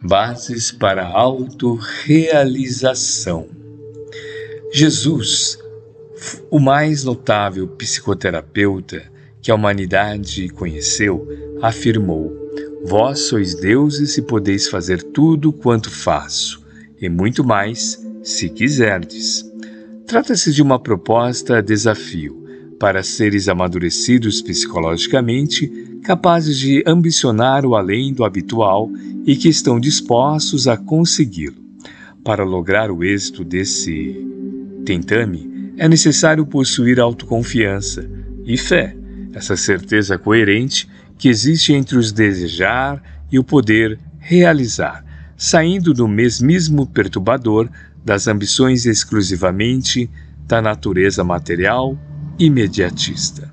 Bases para a autorrealização. Jesus, o mais notável psicoterapeuta que a humanidade conheceu, afirmou: Vós sois deuses e podeis fazer tudo quanto faço, e muito mais, se quiserdes. Trata-se de uma proposta-desafio para seres amadurecidos psicologicamente, capazes de ambicionar o além do habitual e que estão dispostos a consegui-lo. Para lograr o êxito desse tentame, é necessário possuir autoconfiança e fé, essa certeza coerente que existe entre os desejar e o poder realizar, saindo do mesmismo perturbador das ambições exclusivamente da natureza material imediatista.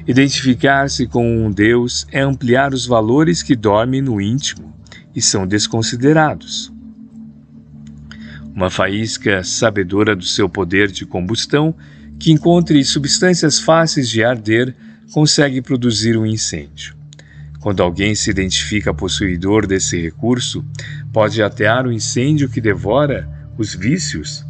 Identificar-se com um Deus é ampliar os valores que dormem no íntimo e são desconsiderados. Uma faísca sabedora do seu poder de combustão, que encontre substâncias fáceis de arder, consegue produzir um incêndio. Quando alguém se identifica possuidor desse recurso, pode atear o incêndio que devora os vícios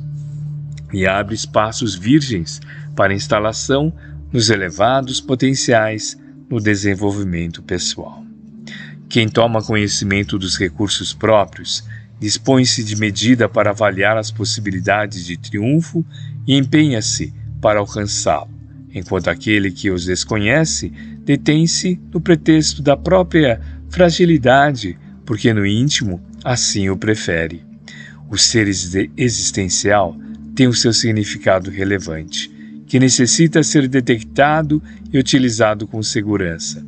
e abre espaços virgens para instalação nos elevados potenciais no desenvolvimento pessoal. Quem toma conhecimento dos recursos próprios dispõe-se de medida para avaliar as possibilidades de triunfo e empenha-se para alcançá-lo, enquanto aquele que os desconhece detém-se no pretexto da própria fragilidade, porque no íntimo assim o prefere. O ser existencial tem o seu significado relevante, que necessita ser detectado e utilizado com segurança.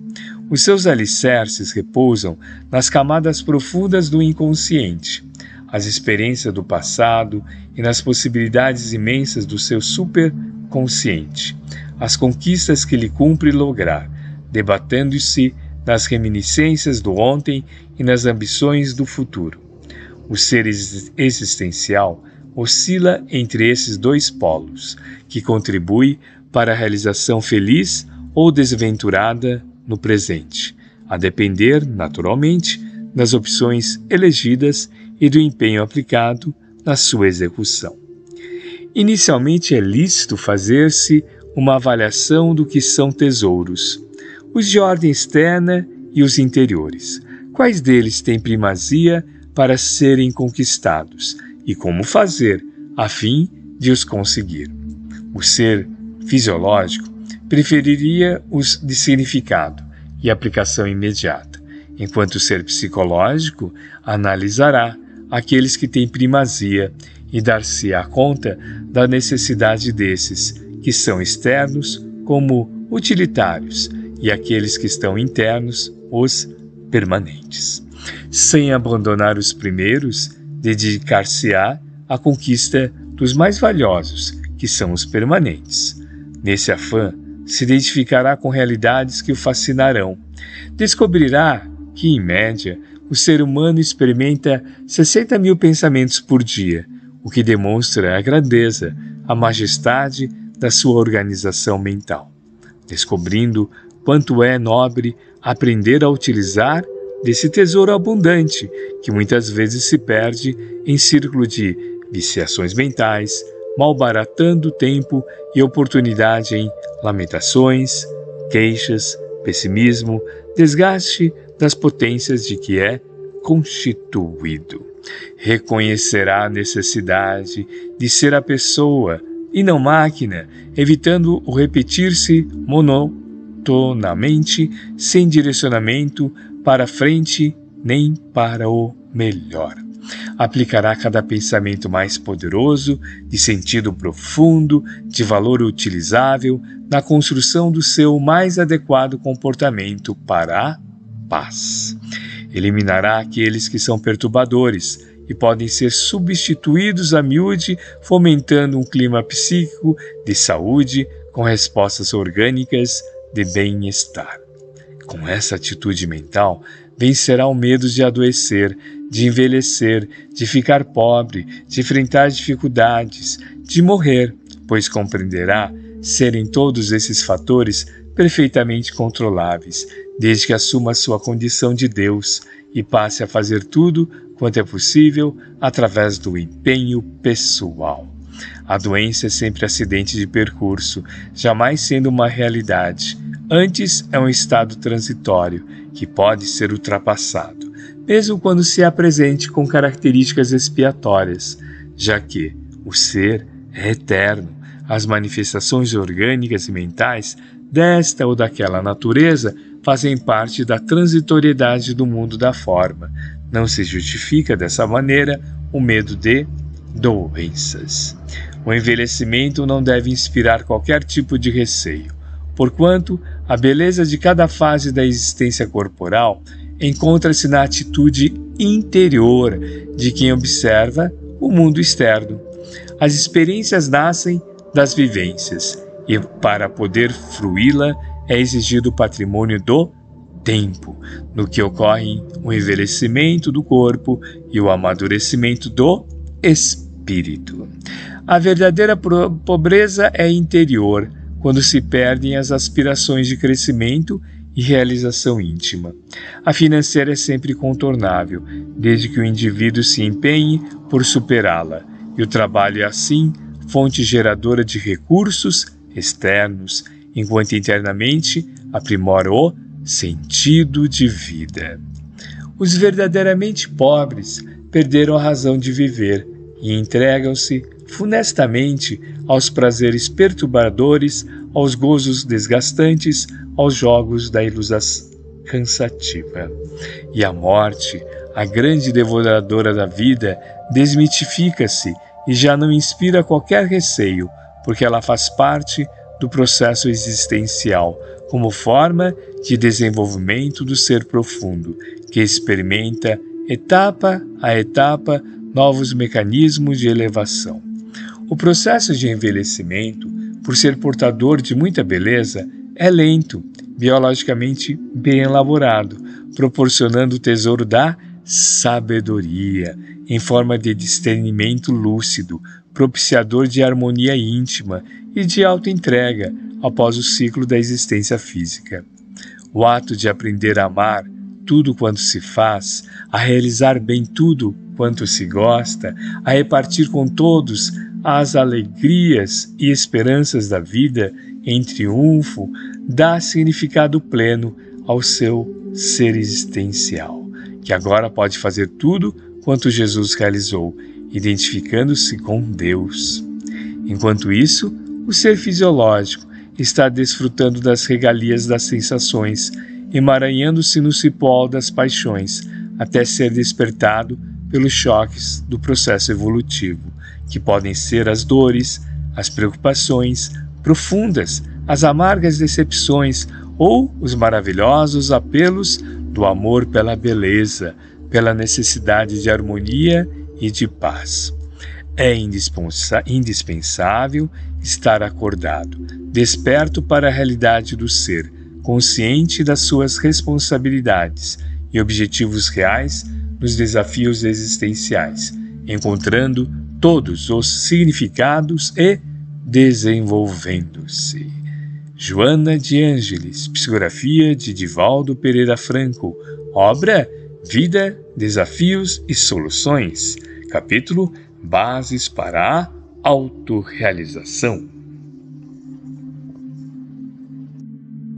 Os seus alicerces repousam nas camadas profundas do inconsciente, as experiências do passado e nas possibilidades imensas do seu superconsciente, as conquistas que lhe cumpre lograr, debatendo-se nas reminiscências do ontem e nas ambições do futuro. O ser existencial oscila entre esses dois polos, que contribui para a realização feliz ou desventurada no presente, a depender, naturalmente, das opções elegidas e do empenho aplicado na sua execução. Inicialmente é lícito fazer-se uma avaliação do que são tesouros, os de ordem externa e os interiores. Quais deles têm primazia para serem conquistados e como fazer a fim de os conseguir? O ser fisiológico preferiria os de significado e aplicação imediata, enquanto o ser psicológico analisará aqueles que têm primazia e dar-se-á conta da necessidade desses, que são externos, como utilitários, e aqueles que estão internos, os permanentes. Sem abandonar os primeiros, dedicar-se-á à conquista dos mais valiosos, que são os permanentes. Nesse afã, se identificará com realidades que o fascinarão. Descobrirá que, em média, o ser humano experimenta 60 mil pensamentos por dia, o que demonstra a grandeza, a majestade da sua organização mental. Descobrindo quanto é nobre aprender a utilizar desse tesouro abundante, que muitas vezes se perde em círculo de viciações mentais, malbaratando tempo e oportunidade em lamentações, queixas, pessimismo, desgaste das potências de que é constituído. Reconhecerá a necessidade de ser a pessoa e não máquina, evitando o repetir-se monotonamente, sem direcionamento para frente nem para o melhor. Aplicará cada pensamento mais poderoso, de sentido profundo, de valor utilizável, na construção do seu mais adequado comportamento para a paz. Eliminará aqueles que são perturbadores e podem ser substituídos a miúde, fomentando um clima psíquico de saúde com respostas orgânicas de bem-estar. Com essa atitude mental, vencerá o medo de adoecer, de envelhecer, de ficar pobre, de enfrentar dificuldades, de morrer, pois compreenderá serem todos esses fatores perfeitamente controláveis, desde que assuma sua condição de Deus e passe a fazer tudo quanto é possível através do empenho pessoal. A doença é sempre acidente de percurso, jamais sendo uma realidade. Antes é um estado transitório, que pode ser ultrapassado, mesmo quando se apresente com características expiatórias, já que o ser é eterno. As manifestações orgânicas e mentais desta ou daquela natureza fazem parte da transitoriedade do mundo da forma. Não se justifica dessa maneira o medo de doenças. O envelhecimento não deve inspirar qualquer tipo de receio, porquanto a beleza de cada fase da existência corporal encontra-se na atitude interior de quem observa o mundo externo. As experiências nascem das vivências, e para poder fruí-la é exigido o patrimônio do tempo, no que ocorrem o envelhecimento do corpo e o amadurecimento do espírito. A verdadeira pobreza é interior, quando se perdem as aspirações de crescimento e realização íntima. A financeira é sempre contornável, desde que o indivíduo se empenhe por superá-la, e o trabalho é assim fonte geradora de recursos externos, enquanto internamente aprimora o sentido de vida. Os verdadeiramente pobres perderam a razão de viver e entregam-se funestamente aos prazeres perturbadores, aos gozos desgastantes, aos jogos da ilusão cansativa. E a morte, a grande devoradora da vida, desmitifica-se e já não inspira qualquer receio, porque ela faz parte do processo existencial, como forma de desenvolvimento do ser profundo, que experimenta, etapa a etapa, novos mecanismos de elevação. O processo de envelhecimento, por ser portador de muita beleza, é lento, biologicamente bem elaborado, proporcionando o tesouro da sabedoria, em forma de discernimento lúcido, propiciador de harmonia íntima e de autoentrega após o ciclo da existência física. O ato de aprender a amar tudo quanto se faz, a realizar bem tudo quanto se gosta, a repartir com todos as alegrias e esperanças da vida em triunfo, dá significado pleno ao seu ser existencial, que agora pode fazer tudo quanto Jesus realizou, identificando-se com Deus. Enquanto isso, o ser fisiológico está desfrutando das regalias das sensações, emaranhando-se no cipó das paixões, até ser despertado pelos choques do processo evolutivo, que podem ser as dores, as preocupações profundas, as amargas decepções ou os maravilhosos apelos do amor pela beleza, pela necessidade de harmonia e de paz. É indispensável estar acordado, desperto para a realidade do ser, consciente das suas responsabilidades e objetivos reais nos desafios existenciais, encontrando todos os significados e desenvolvendo-se. Joana de Ângeles, psicografia de Divaldo Pereira Franco, obra Vida, Desafios e Soluções, capítulo Bases para a Autorrealização.